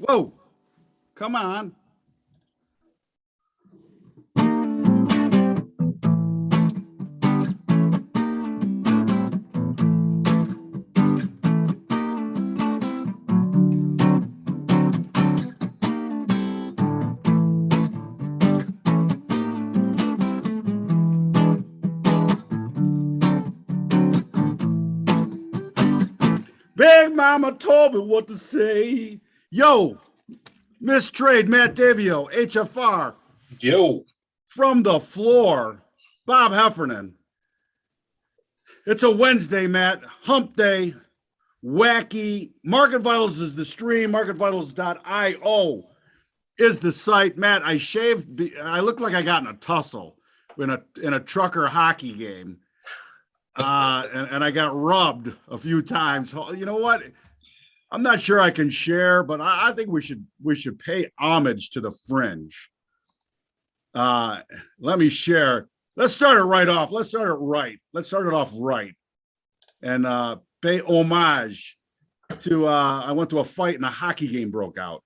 Whoa, come on. Big Mama told me what to say. Yo, Miss Trade, Matt Davio, HFR, Yo, from the floor, Bob Heffernan. It's a Wednesday, Matt. Hump day, wacky. Market Vitals is the stream. MarketVitals.io is the site. Matt, I shaved. I look like I got in a tussle in a trucker hockey game. And I got rubbed a few times. You know what? I'm not sure I can share, but I think we should pay homage to the fringe. Let me share. Let's start it right off. Let's start it right. Let's start it off right. And pay homage to I went to a fight and a hockey game broke out.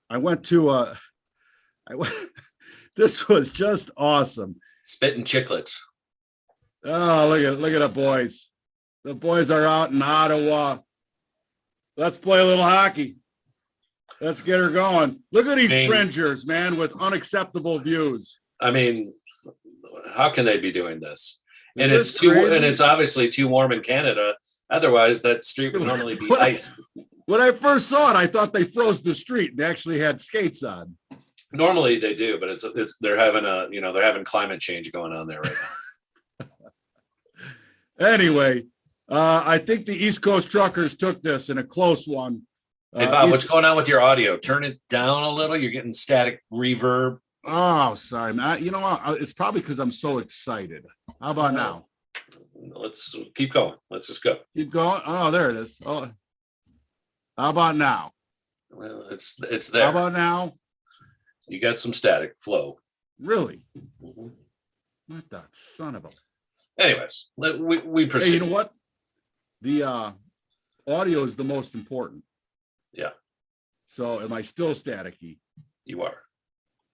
This was just awesome. spitting chiclets. Oh, look at the boys. The boys are out in Ottawa. Let's play a little hockey. Let's get her going. Look at these fringers, man, with unacceptable views. I mean, how can they be doing this? And Crazy? it's obviously too warm in Canada. Otherwise, that street would normally be iced. When I first saw it, I thought they froze the street. They actually had skates on. Normally they do, but they're having climate change going on there right now. Anyway, I think the East Coast truckers took this in a close one. Hey Bob, what's going on with your audio? Turn it down a little. You're getting static reverb. Oh, sorry, Matt. You know what? It's probably because I'm so excited. How about now? Let's keep going. Let's just go. Keep going. Oh, there it is. Oh, how about now? Well, it's there. How about now? You got some static flow. Really? Mhm. What the son of a... Anyways, we proceed. Hey, you know what? The audio is the most important. Yeah. So am I still staticky? You are.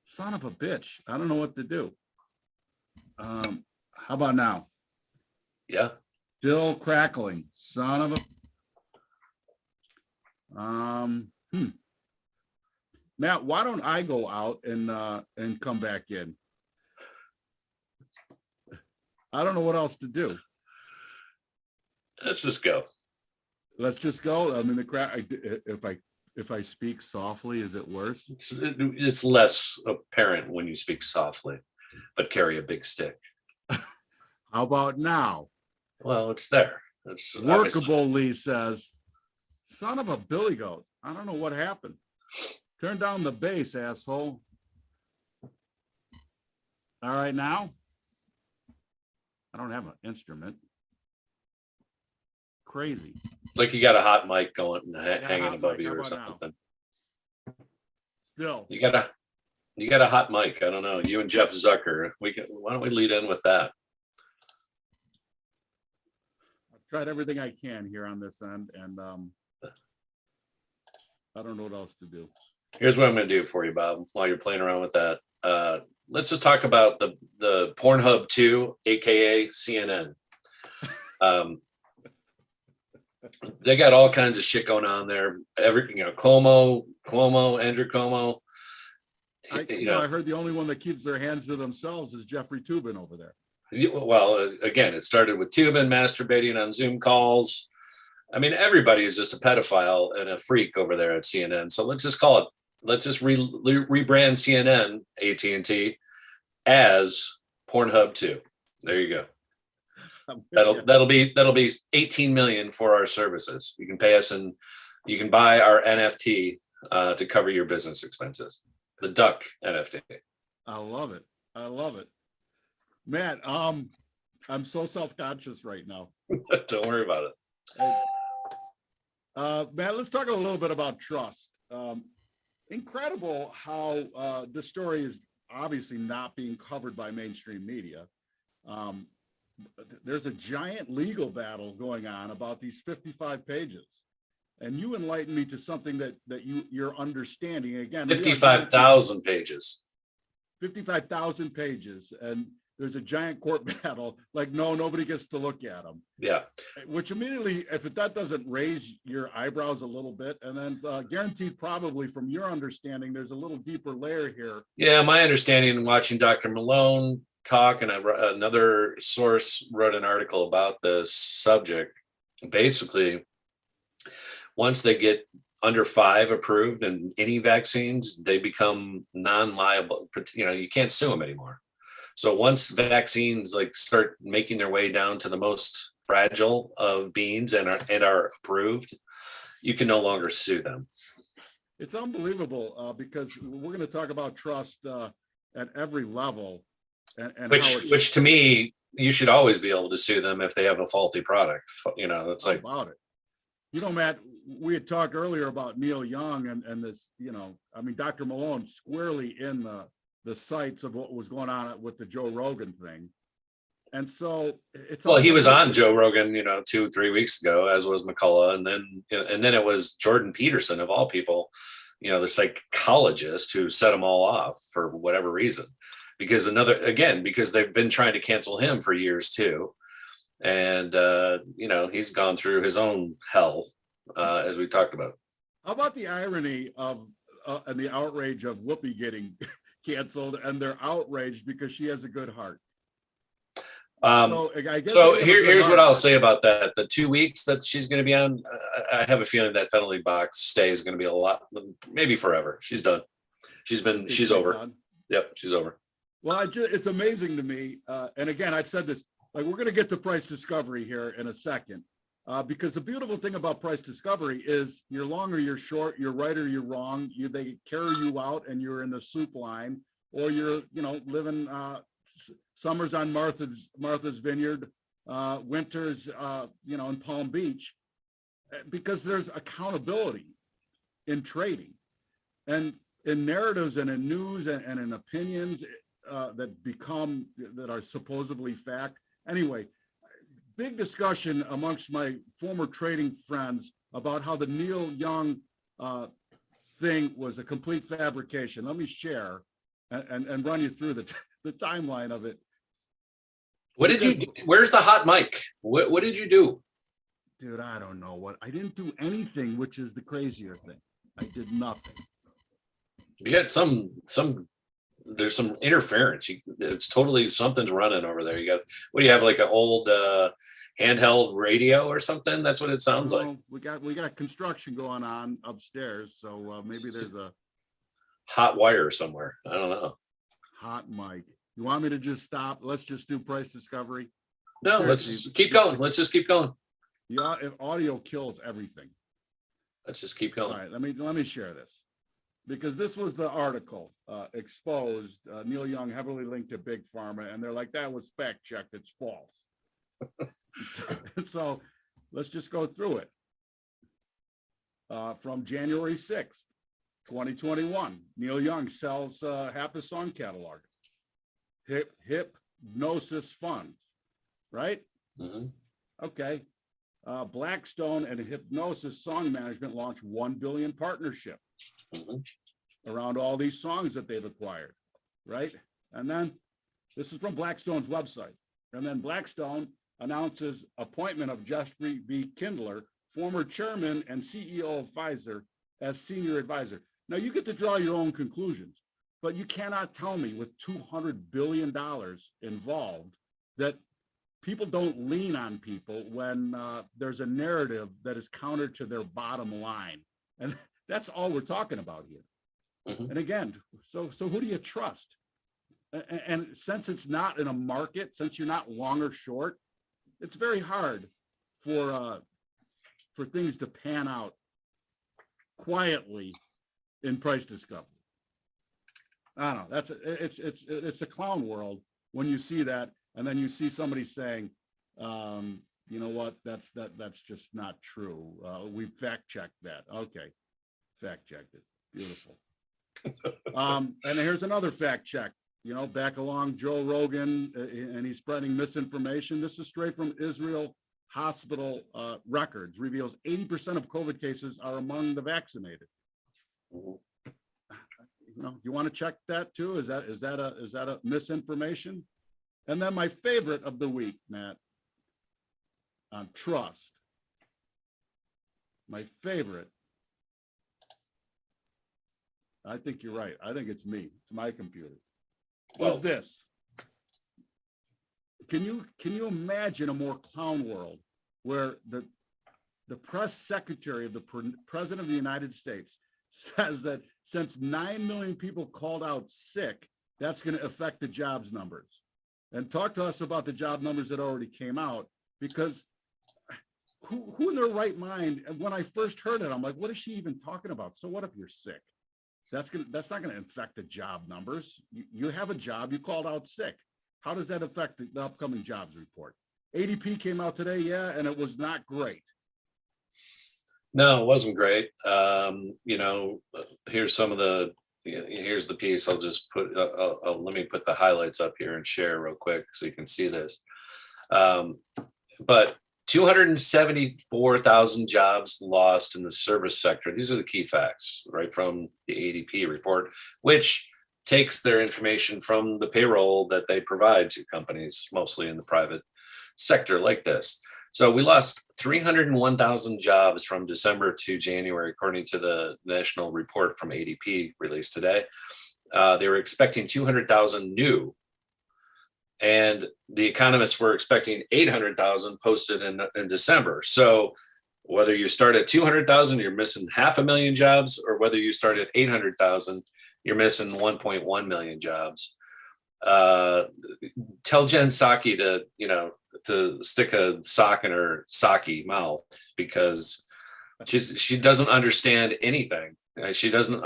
Son of a bitch. I don't know what to do. How about now? Yeah. Still crackling. Son of a... Matt, why don't I go out and come back in? I don't know what else to do. Let's just go. Let's just go. I mean, the crack. If I speak softly, is it worse? It's less apparent when you speak softly, but carry a big stick. How about now? Well, it's there. It's Workable, Lee says. Son of a billy goat. I don't know what happened. Turn down the bass, asshole. All right, now. I don't have an instrument. Crazy. It's like you got a hot mic going, hanging hot above mic. you How or about now? something. Still. You got a hot mic. I don't know. You and Jeff Zucker. Why don't we lead in with that? I've tried everything I can here on this end, and I don't know what else to do. Here's what I'm going to do for you, Bob, while you're playing around with that. Let's just talk about the Pornhub 2, aka CNN. They got all kinds of shit going on there. Cuomo, Andrew Cuomo. I heard the only one that keeps their hands to themselves is Jeffrey Toobin over there. Well, again, it started with Toobin masturbating on Zoom calls. I mean, everybody is just a pedophile and a freak over there at CNN. So let's just call it. Let's just rebrand CNN AT&T as Pornhub 2. There you go. That'll be 18 million for our services. You can pay us and you can buy our NFT to cover your business expenses. The duck NFT. I love it. I love it. Matt, I'm so self-conscious right now. Don't worry about it. Matt, let's talk a little bit about trust. Incredible how the story is obviously not being covered by mainstream media. There's a giant legal battle going on about these 55 pages. and you enlightened me to something that you're understanding. Again, 55,000 pages. 55,000 pages, and there's a giant court battle. Like, no, nobody gets to look at them. Yeah. Which immediately, if that doesn't raise your eyebrows a little bit, and then guaranteed probably from your understanding, there's a little deeper layer here. Yeah, my understanding, watching Dr. Malone talk, and another source wrote an article about this subject. Basically, once they get under 5 approved in any vaccines, they become non-liable. You can't sue them anymore. So once vaccines like start making their way down to the most fragile of beings and are approved, you can no longer sue them. It's unbelievable because we're going to talk about trust at every level, and which to me, you should always be able to sue them if they have a faulty product. It's like about it. Matt, we had talked earlier about Neil Young and this. Dr. Malone squarely in the sights of what was going on with the Joe Rogan thing. And so it's he was on Joe Rogan, 2-3 weeks ago, as was McCullough, and then it was Jordan Peterson of all people, the psychologist who set them all off for whatever reason, because they've been trying to cancel him for years too, and he's gone through his own hell, as we talked about. How about the irony of and the outrage of Whoopi getting canceled, and they're outraged because she has a good heart. Here's what I'll say about that. The 2 weeks that she's going to be on, I have a feeling that penalty box stay is going to be a lot, maybe forever. She's done. She's over. Done. Yep, she's over. Well, it's amazing to me. And again, I've said this, we're going to get to price discovery here in a second. Because the beautiful thing about price discovery is you're long or you're short, you're right or you're wrong. They carry you out and you're in the soup line, or you're, living summers on Martha's Vineyard, winters, in Palm Beach, because there's accountability in trading, and in narratives and in news and in opinions that are supposedly fact. Anyway, big discussion amongst my former trading friends about how the Neil Young thing was a complete fabrication. Let me share and run you through the timeline of it. What did you do? Where's the hot mic? What did you do? Dude, I don't know I didn't do anything, which is the crazier thing. I did nothing. You got there's some interference. It's totally, something's running over there. What do you have, like an old handheld radio or something? That's what it sounds like. We got construction going on upstairs, so maybe there's a hot wire somewhere. I don't know. Hot mic. You want me to just stop? Let's just do price discovery. No, seriously, let's keep going. Let's just keep going. Yeah, audio kills everything. Let's just keep going. All right, let me share this, because this was the article exposed. Neil Young heavily linked to Big Pharma, and they're like, that was fact checked. It's false. So let's just go through it. From January 6th, 2021, Neil Young sells half his song catalog. Hypnosis funds, right? Mm-hmm. Okay. Blackstone and Hypnosis Song Management launched 1 billion partnership around all these songs that they've acquired, right? And then this is from Blackstone's website. And then Blackstone announces appointment of Jeffrey B. Kindler, former chairman and CEO of Pfizer, as senior advisor. Now you get to draw your own conclusions, but you cannot tell me with $200 billion involved that people don't lean on people when there's a narrative that is counter to their bottom line. And that's all we're talking about here. Mm-hmm. And again, so who do you trust? And since it's not in a market, since you're not long or short, it's very hard for things to pan out quietly in price discovery. I don't know. It's a clown world when you see that, and then you see somebody saying, you know what, that's just not true. We fact checked that. Okay, fact checked it. Beautiful. And here's another fact check. Back along Joe Rogan, and he's spreading misinformation. This is straight from Israel hospital records reveals 80% of COVID cases are among the vaccinated. Mhm. You know, you want to check that too? Is that a misinformation? And then my favorite of the week, Matt, on trust. My favorite. I think you're right. I think it's me. It's my computer. Was Well, this? Can you imagine a more clown world where the press secretary of the president of the United States says that since 9 million people called out sick, that's going to affect the jobs numbers? And talk to us about the job numbers that already came out, because who in their right mind, and when I first heard it, I'm like, what is she even talking about? So what if you're sick? That's not going to affect the job numbers. You have a job, you called out sick. How does that affect the upcoming jobs report? ADP came out today, yeah, and it was not great. no, it wasn't great. You know, here's some of the, here's the piece. I'll just put, let me put the highlights up here and share real quick so you can see this. But 274,000 jobs lost in the service sector. These are the key facts, right from the ADP report, which takes their information from the payroll that they provide to companies, mostly in the private sector like this. So we lost 301,000 jobs from December to January, according to the national report from ADP released today. They were expecting 200,000 new, and the economists were expecting 800,000 posted in December. So whether you start at 200,000, you're missing 500,000 jobs, or whether you start at 800,000, you're missing 1.1 million jobs. Tell Jen Psaki to, you know, to stick a sock in her Psaki mouth, because she doesn't understand anything. She doesn't.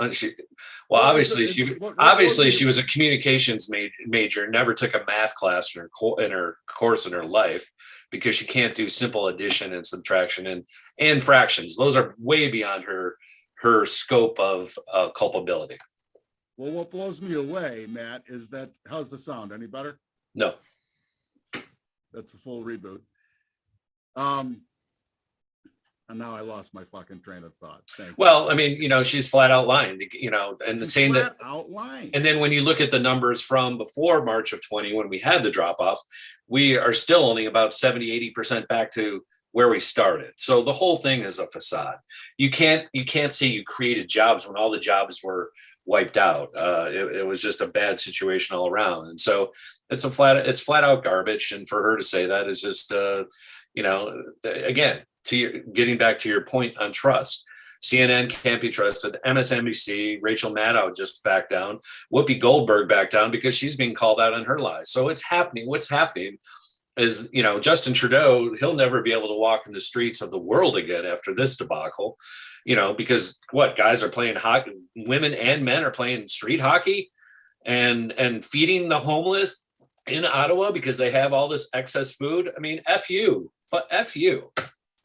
Well, obviously, she was a communications major. Never took a math class in her course in her life, because she can't do simple addition and subtraction and fractions. Those are way beyond her scope of culpability. Well, what blows me away, Matt, is that, how's the sound? Any better? No. That's a full reboot. And now I lost my fucking train of thought. Well, I mean, you know, she's flat out lying, you know, and saying that outline. And then when you look at the numbers from before March of 20, when we had the drop off, we are still only about 70, 80% back to where we started. So the whole thing is a facade. You can't say you created jobs when all the jobs were wiped out. It was just a bad situation all around. And so it's flat out garbage. And for her to say that is just, you know, again, getting back to your point on trust. CNN can't be trusted. MSNBC, Rachel Maddow just backed down. Whoopi Goldberg backed down because she's being called out on her lies. So it's happening. What's happening is, you know, Justin Trudeau, he'll never be able to walk in the streets of the world again after this debacle, you know, because guys are playing hockey, women and men are playing street hockey and feeding the homeless in Ottawa because they have all this excess food. I mean, F you.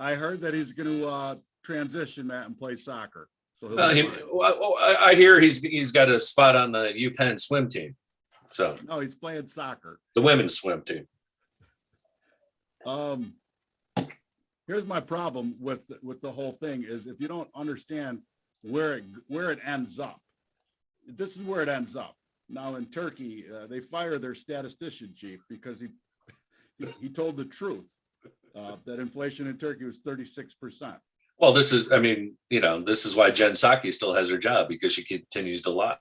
I heard that he's going to transition that and play soccer. So I hear he's got a spot on the UPenn swim team. So no, he's playing soccer. The women's swim team. Here's my problem with the whole thing is, if you don't understand where it ends up, this is where it ends up. Now in Turkey, they fire their statistician chief because he told the truth that inflation in Turkey was 36%. Well, this is why Jen Psaki still has her job, because she continues to lie.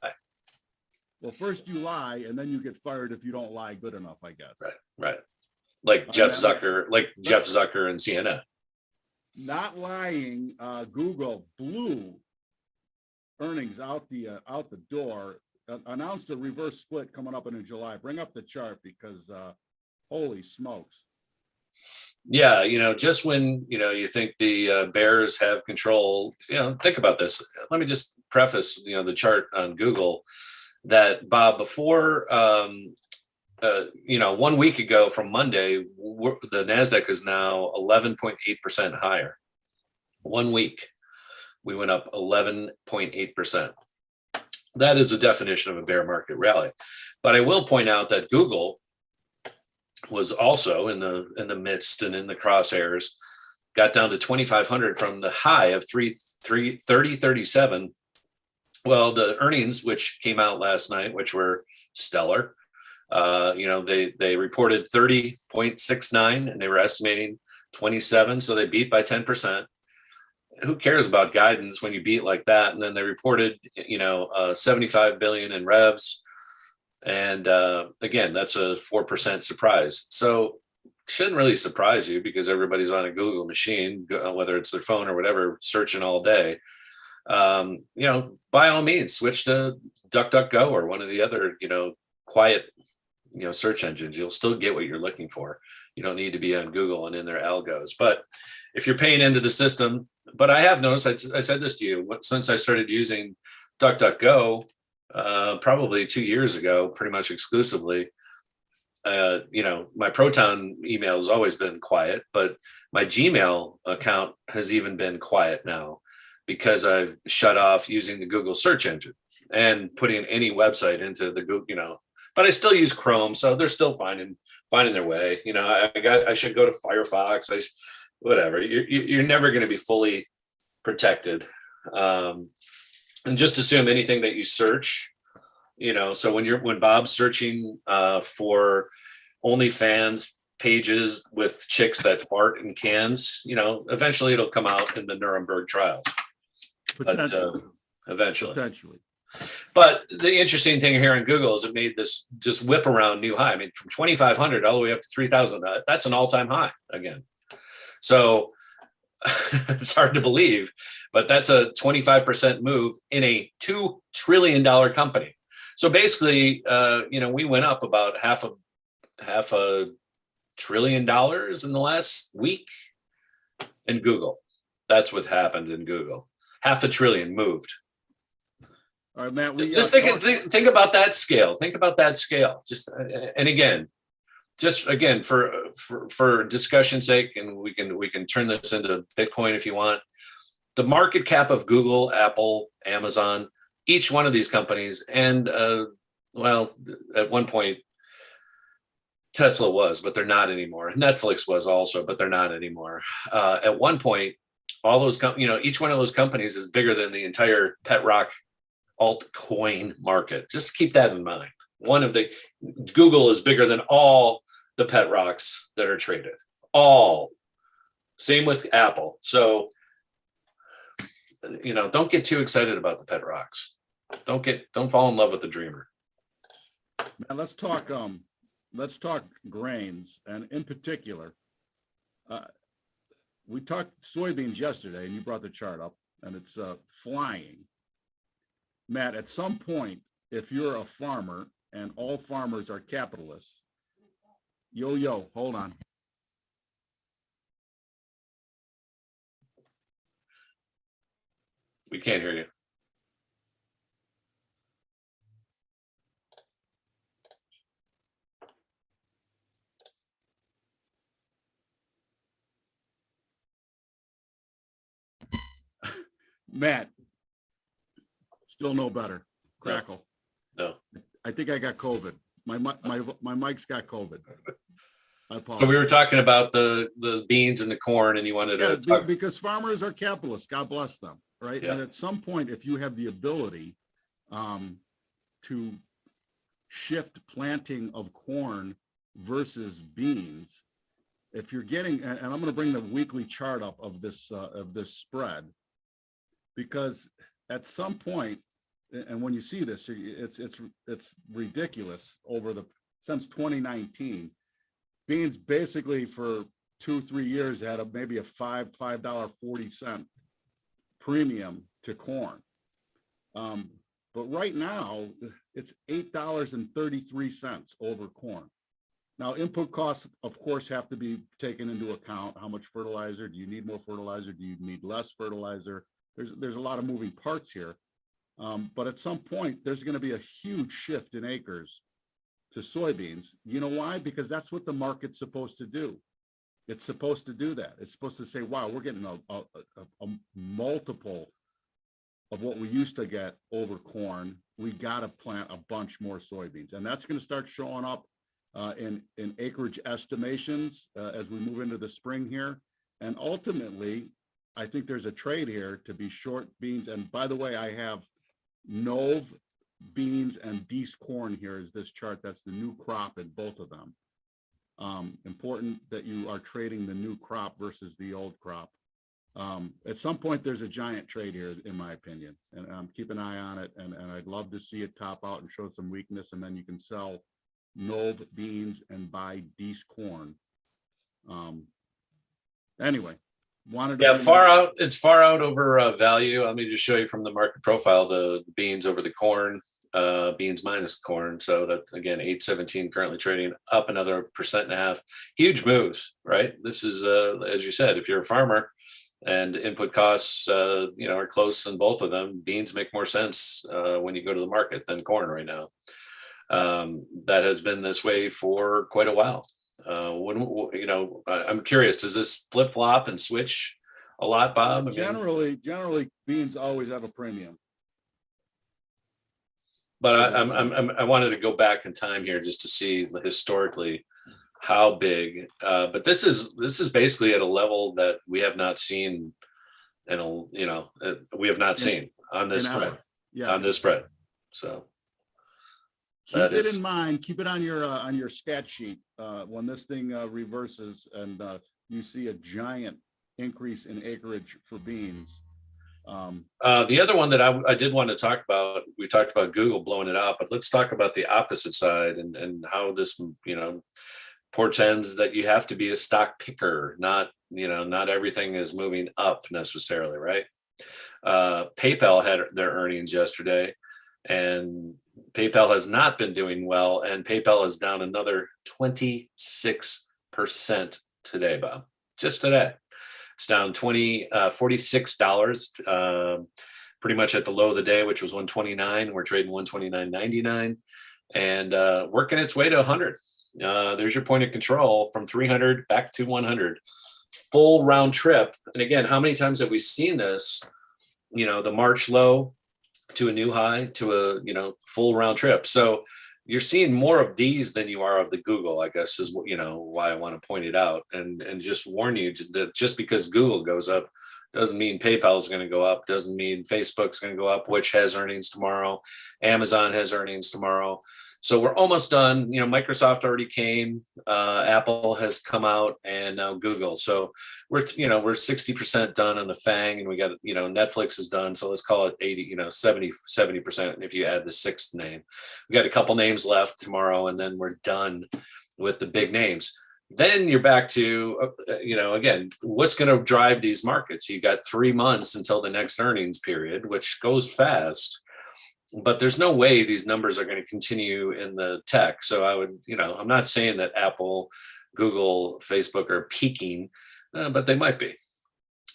Well, first you lie, and then you get fired if you don't lie good enough, I guess. Right. Like Jeff Zucker and CNN. Not lying, Google blew earnings out the door. Announced a reverse split coming up in July. Bring up the chart, because holy smokes. Yeah, you know, just when, you know, you think the bears have control, you know, think about this. Let me just preface, you know, the chart on Google that, Bob, before, 1 week ago from Monday, the NASDAQ is now 11.8% higher. 1 week, we went up 11.8%. That is the definition of a bear market rally. But I will point out that Google was also in the midst and in the crosshairs. Got down to 2,500 from the high of 3037. Well, the earnings, which came out last night, which were stellar, they reported 30.69 and they were estimating 27, so they beat by 10%. Who cares about guidance when you beat like that? And then they reported 75 billion in revs, and again, that's a 4% surprise. So shouldn't really surprise you because everybody's on a Google machine, whether it's their phone or whatever, searching all day. By all means, switch to DuckDuckGo or one of the other quiet search engines. You'll still get what you're looking for. You don't need to be on Google and in their algos. But if you're paying into the system, but I have noticed, I said this to you, since I started using DuckDuckGo, probably 2 years ago, pretty much exclusively, my Proton email has always been quiet, but my Gmail account has even been quiet now because I've shut off using the Google search engine and putting any website into the Google, but I still use Chrome. So they're still finding their way. I should go to Firefox. Whatever. You're never going to be fully protected. And just assume anything that you search, so when Bob's searching for OnlyFans pages with chicks that fart in cans, eventually it'll come out in the Nuremberg trials. Potentially. Eventually. But the interesting thing here in Google is it made this just whip around new high. I mean, from 2,500 all the way up to 3,000. That's an all-time high again. So it's hard to believe, but that's a 25% move in a $2 trillion company. So basically, we went up about half a trillion dollars in the last week in Google. That's what happened in Google. $500 billion moved. All right, Matt. Just think about that scale. Think about that scale. And again, for discussion's sake, and we can turn this into Bitcoin if you want. The market cap of Google, Apple, Amazon, each one of these companies, and at one point Tesla was, but they're not anymore. Netflix was also, but they're not anymore. At one point, all those each one of those companies is bigger than the entire pet rock altcoin market. Just keep that in mind. Google is bigger than all the pet rocks that are traded. All. Same with Apple. So, don't get too excited about the pet rocks. Don't fall in love with the dreamer. Now let's talk grains, and in particular, we talked soybeans yesterday, and you brought the chart up, and it's flying. Matt, at some point, if you're a farmer, and all farmers are capitalists, hold on. We can't hear you. Matt, still no better. Crackle. No. I think I got COVID. My mic's got COVID. I apologize. So we were talking about the beans and the corn, and you wanted to talk. Because farmers are capitalists. God bless them, right? Yeah. And at some point, if you have the ability to shift planting of corn versus beans, if you're getting, and I'm going to bring the weekly chart up of this spread, because at some point, and when you see this, it's ridiculous. Since 2019, beans basically for 2-3 years had maybe a $5.40 premium to corn. But right now it's $8.33 over corn. Now, input costs, of course, have to be taken into account. How much fertilizer? Do you need more fertilizer? Do you need less fertilizer? There's a lot of moving parts here. But at some point, there's going to be a huge shift in acres to soybeans. You know why? Because that's what the market's supposed to do. It's supposed to do that. It's supposed to say, wow, we're getting a multiple of what we used to get over corn. We got to plant a bunch more soybeans. And that's going to start showing up in acreage estimations as we move into the spring here. And ultimately, I think there's a trade here to be short beans. And by the way, I have Nove beans and Dees corn here is this chart. That's the new crop in both of them. Important that you are trading the new crop versus the old crop. At some point, there's a giant trade here, in my opinion, and keep an eye on it. And I'd love to see it top out and show some weakness, and then you can sell Nove beans and buy Dees corn. Anyway, wanted to it's far out over value. Let me just show you from the market profile the beans over the corn, beans minus corn. So that again, 817 currently trading up another 1.5%. Huge moves, right? This is as you said, if you're a farmer and input costs are close in both of them, beans make more sense when you go to the market than corn right now. That has been this way for quite a while. I'm curious, does this flip flop and switch a lot, Bob? Generally beans always have a premium. But I wanted to go back in time here just to see historically how big. But this is basically at a level that we have not seen, we have not seen on this spread. Yeah, on this spread. So keep it in mind. Keep it on your stat sheet when this thing reverses and you see a giant increase in acreage for beans. The other one that I did want to talk about, we talked about Google blowing it out, but let's talk about the opposite side and how this, portends that you have to be a stock picker. Not everything is moving up necessarily, right? PayPal had their earnings yesterday, and PayPal has not been doing well, and PayPal is down another 26% today, Bob. Just today. It's down $46, pretty much at the low of the day, which was 129. We're trading 129.99 and working its way to 100. There's your point of control from 300 back to 100. Full round trip. And again, how many times have we seen this? The March low to a new high to a full round trip. So you're seeing more of these than you are of the Google, I guess, is why I want to point it out and just warn you that just because Google goes up doesn't mean PayPal is going to go up, doesn't mean Facebook's going to go up, which has earnings tomorrow. Amazon has earnings tomorrow. So we're almost done. Microsoft already came, Apple has come out, and now Google. So we're 60% done on the FANG, and we got, Netflix is done. So let's call it 80, 70% if you add the sixth name. We got a couple names left tomorrow, and then we're done with the big names. Then you're back to, again, what's going to drive these markets? You got 3 months until the next earnings period, which goes fast. But there's no way these numbers are going to continue in the tech. So I would, I'm not saying that Apple, Google, Facebook are peaking, but they might be.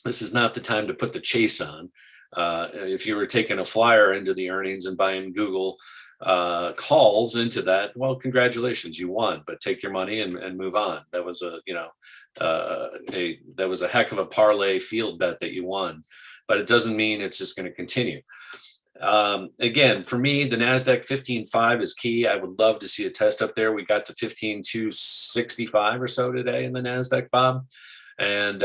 This is not the time to put the chase on. If you were taking a flyer into the earnings and buying Google calls into that, well, congratulations, you won, but take your money and move on. That was that was a heck of a parlay field bet that you won, but it doesn't mean it's just going to continue. Again, for me, the NASDAQ 15.5 is key. I would love to see a test up there. We got to 15.265 or so today in the NASDAQ, Bob, and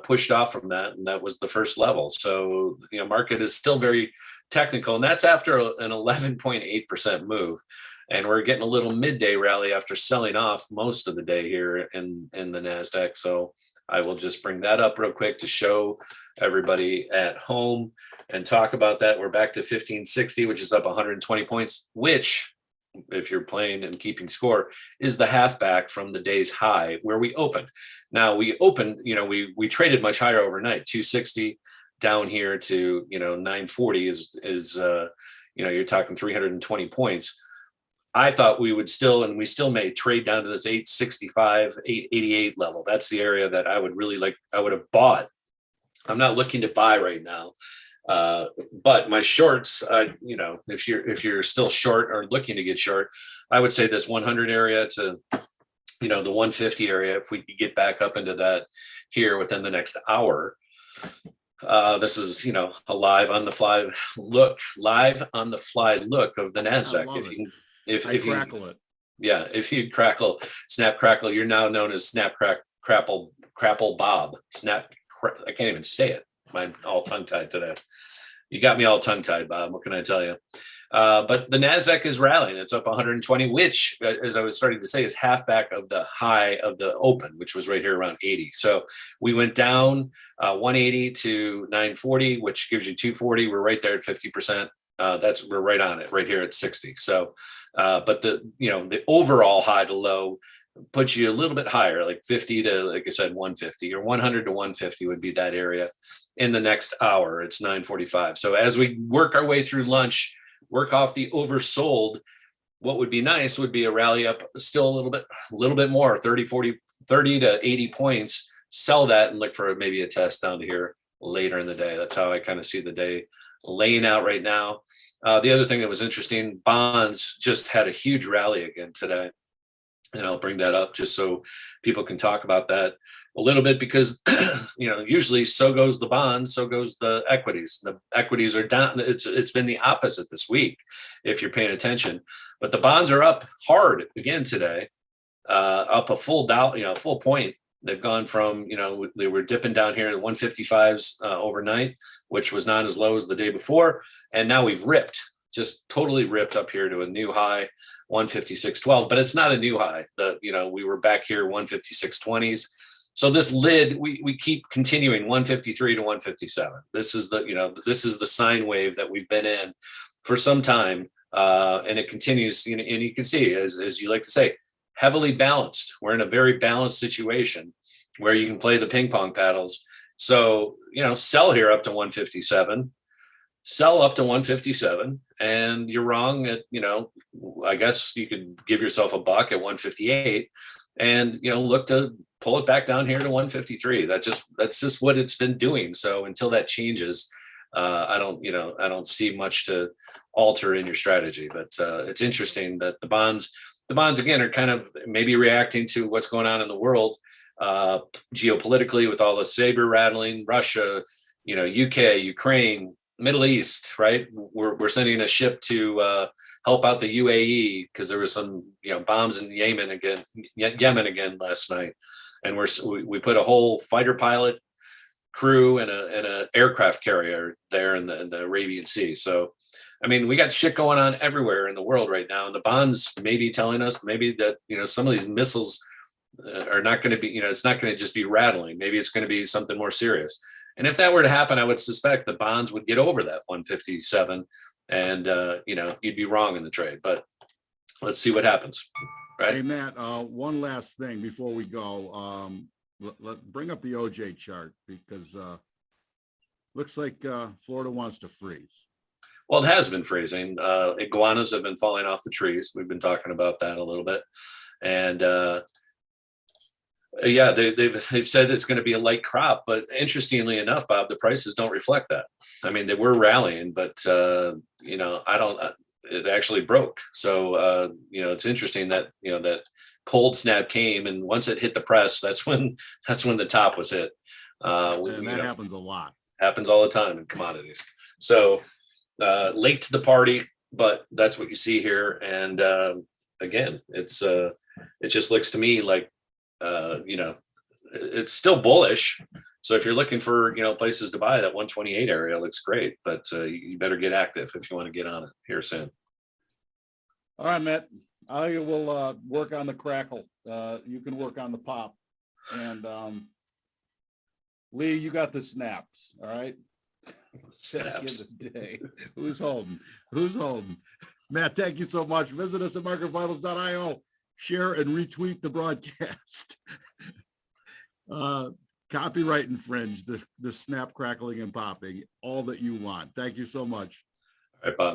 pushed off from that. And that was the first level. So, market is still very technical, and that's after an 11.8% move. And we're getting a little midday rally after selling off most of the day here in the NASDAQ. So I will just bring that up real quick to show everybody at home and talk about that. We're back to 1560, which is up 120 points, which, if you're playing and keeping score, is the halfback from the day's high where we opened. Now we opened, we traded much higher overnight, 260 down here to, 940 is you're talking 320 points. I thought we would still, and we still may trade down to this 865, 888 level. That's the area that I would really like. I would have bought. I'm not looking to buy right now, but my shorts, if you're still short or looking to get short, I would say this 100 area to, the 150 area. If we could get back up into that here within the next hour. This is, a live on the fly look of the NASDAQ. If you crackle it. Yeah, if you crackle, snap, crackle, you're now known as Snap, Crack, Crapple Bob. I can't even say it. I'm all tongue tied today. You got me all tongue tied, Bob. What can I tell you? But the Nasdaq is rallying. It's up 120, which, as I was starting to say, is half back of the high of the open, which was right here around 80. So we went down 180 to 940, which gives you 240. We're right there at 50%. We're right on it, right here at 60. So, but the overall high to low puts you a little bit higher, like 50 to, like I said, 150, or 100 to 150 would be that area in the next hour. It's 9:45. So as we work our way through lunch, work off the oversold, what would be nice would be a rally up still a little bit more, 30, 40, 30 to 80 points, sell that and look for maybe a test down to here later in the day. That's how I kind of see the day laying out right now. The other thing that was interesting, bonds just had a huge rally again today. And I'll bring that up just so people can talk about that a little bit, because usually so goes the bonds, so goes the equities. The equities are down. It's been the opposite this week, if you're paying attention. But the bonds are up hard again today, up a full point. They've gone from, they were dipping down here at 155s overnight, which was not as low as the day before. And now we've just totally ripped up here to a new high, 156.12, but it's not a new high. We were back here 156.20s. So this lid, we keep continuing 153 to 157. This is the sine wave that we've been in for some time. And it continues, and you can see, as you like to say, heavily balanced. We're in a very balanced situation where you can play the ping pong paddles. So, sell here up to 157, sell up to 157, and you're wrong at, I guess you could give yourself a buck at 158 and, look to pull it back down here to 153. That's just what it's been doing. So until that changes, I don't see much to alter in your strategy, but it's interesting that the bonds again are kind of maybe reacting to what's going on in the world geopolitically, with all the saber rattling, Russia, UK, Ukraine, Middle East, right? We're sending a ship to help out the UAE because there was some bombs in Yemen again last night, and we put a whole fighter pilot crew and a aircraft carrier there in the Arabian Sea. So I mean, we got shit going on everywhere in the world right now, and the bonds may be telling us maybe that some of these missiles are not going to be, it's not going to just be rattling. Maybe it's going to be something more serious. And if that were to happen, I would suspect the bonds would get over that 157, and you'd be wrong in the trade. But let's see what happens. Right. Hey Matt, one last thing before we go. Let bring up the OJ chart, because looks like Florida wants to freeze. Well, it has been freezing. Iguanas have been falling off the trees. We've been talking about that a little bit. And they've said it's going to be a light crop. But interestingly enough, Bob, the prices don't reflect that. I mean, they were rallying, but, it actually broke. So, it's interesting that, that cold snap came. And once it hit the press, that's when the top was hit. And that happens a lot. Happens all the time in commodities. So, late to the party, but that's what you see here. And again, it just looks to me like it's still bullish. So if you're looking for places to buy, that 128 area looks great, but you better get active if you want to get on it here soon. All right, Matt, I will work on the crackle. You can work on the pop, and Lee, you got the snaps. All right. Snaps. Day. Who's holding? Matt, thank you so much. Visit us at marketvitals.io. Share and retweet the broadcast. Copyright infringe the snap, crackling, and popping, all that you want. Thank you so much. All right, Bob.